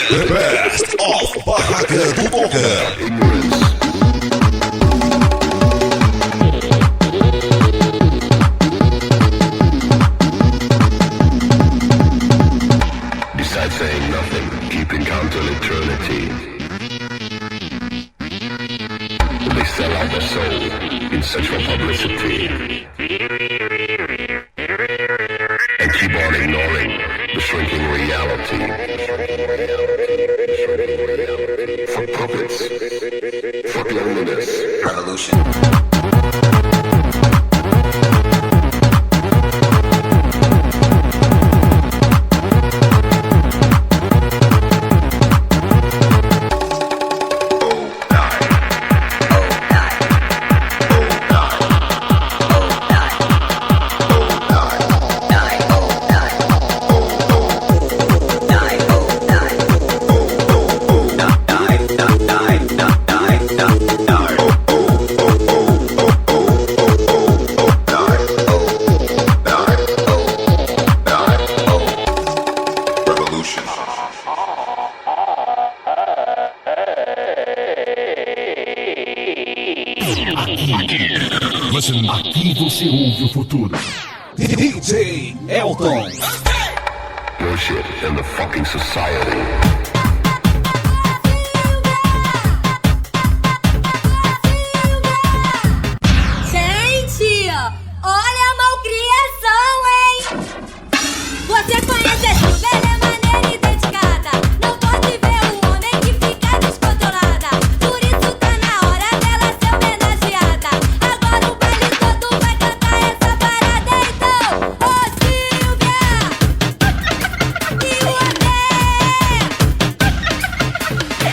The best of Barraca do Toca. Besides saying nothing, keeping count till eternity. They sell out their soul in search for publicity. And keep on ignoring the shrinking reality. For puppets, for loneliness. Revolution. Aqui você ouve o futuro. DJ Elton. No shit in the fucking society. Gente, olha a malcriação, hein? Você conhece a Juba, ela é maneira e dedicada. Não pode ver um homem que fica descontrolada. Por isso tá na hora dela ser homenageada. Agora o baile todo vai cantar essa parada, então. Ô Silvia e o André.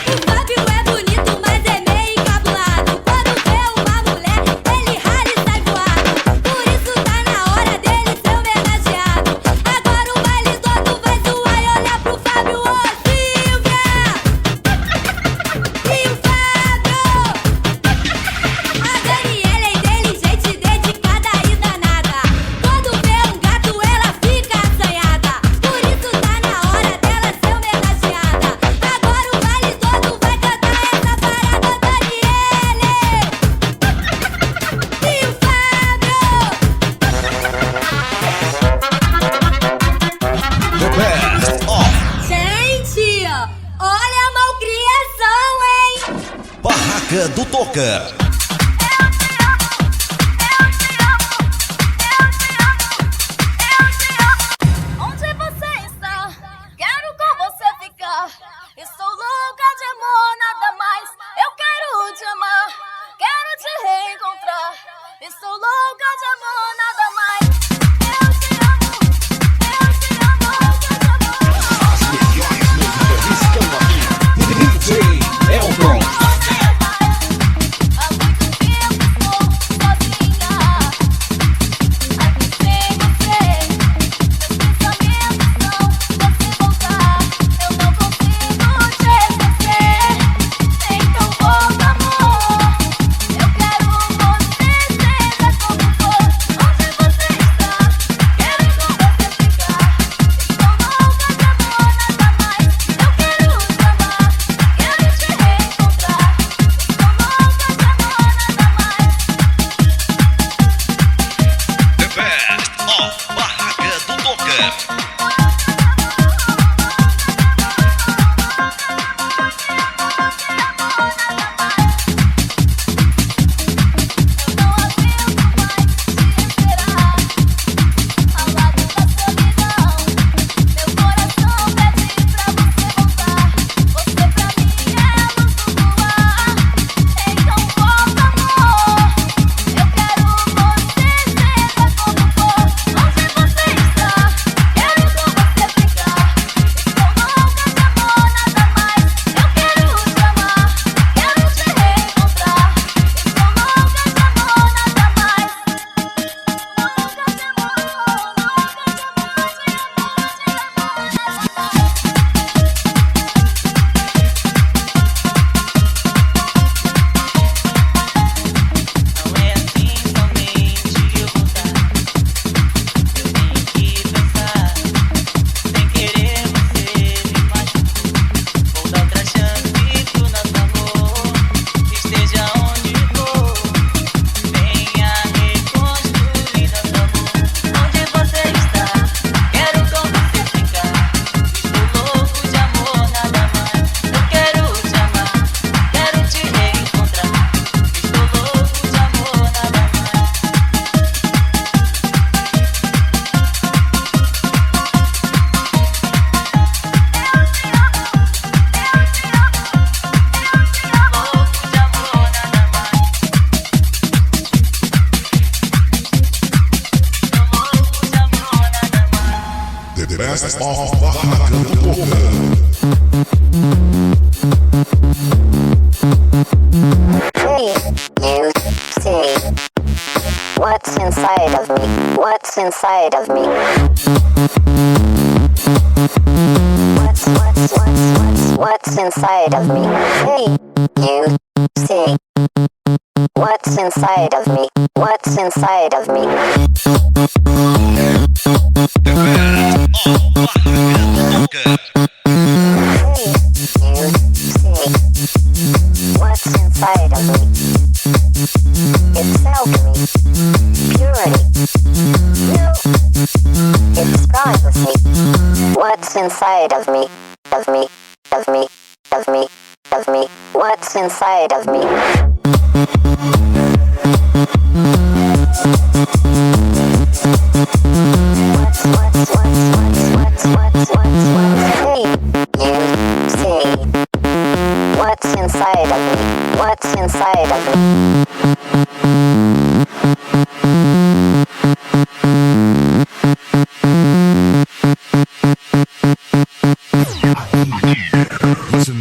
O Fábio é bonito, mas é meio encabulado. Quando vê uma mulher, ele rala e sai voado. Por isso tá na hora dele ser homenageado. Agora o baile todo vai zoar e olhar pro Fábio. Ô Silvia e o Fábio. A Daniela é inteligente, dedicada e danada. Quando vê um gato, ela fica assanhada. Por isso tá na hora dela ser homenageada. Agora o baile todo vai cantar essa parada. Daniele e o Fábio. The best of Gente, olha a malcriação, hein? Barraca do Toca. Onde você está? Quero com você ficar. Estou louca de amor, nada mais. Eu quero te amar, quero te reencontrar. Estou louca de amor, nada mais. Eu te amo, louca de amor. As melhores músicas estão aqui. DJ Elton. Você vai inside of me? What's inside of me? Hey, you see. What's inside of me? What's inside of me? What's inside of me? It's alchemy, purity, no, it's privacy. What's inside of me? Of me, of me, of me, of me. What's inside of me? Hey, you see. What's inside of me? What's inside of me?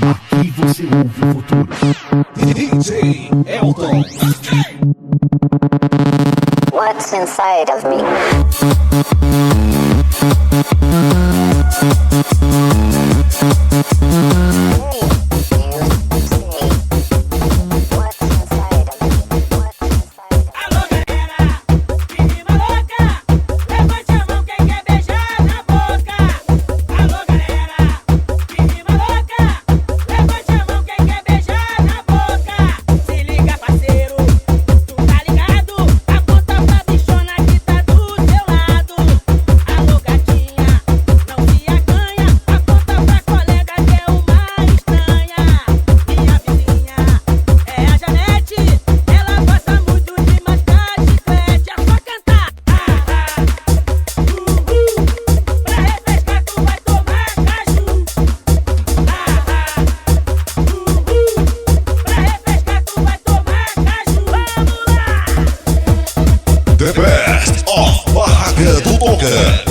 Aqui você ouve o futuro. DJ Elton. What's inside of me? The best of Barraca do Toca.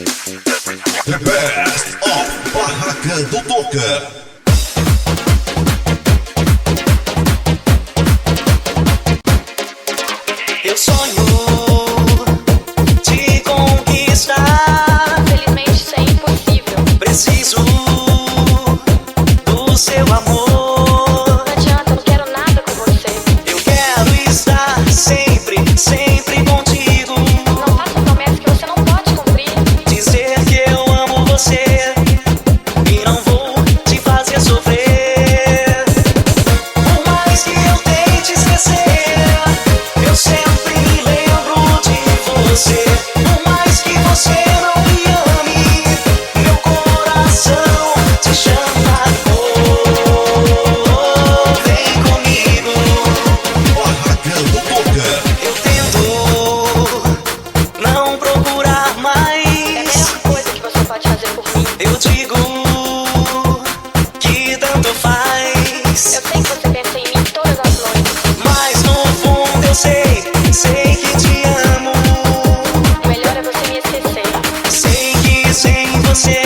The best of Barraca do Toca. Eu sonho te conquistar. Infelizmente isso é impossível. Preciso do seu amor. Não adianta, eu não quero nada com você. Eu quero estar sempre, sempre contigo. Não faça promessas que você não pode cumprir. Dizer que eu amo você e não vou te fazer sofrer. Por mais que eu tente esquecer, eu sempre me lembro de você. Por mais que você não me ame, meu coração te chama. Oh, vem comigo. Barraca do Toca. Eu tento não procurar É a mais. melhor coisa que você pode fazer por mim. Eu digo que tanto faz. Eu sei que você pensa em mim todas as noites. Mas no fundo eu sei que te amo. O melhor é você me esquecer. Sei que sem você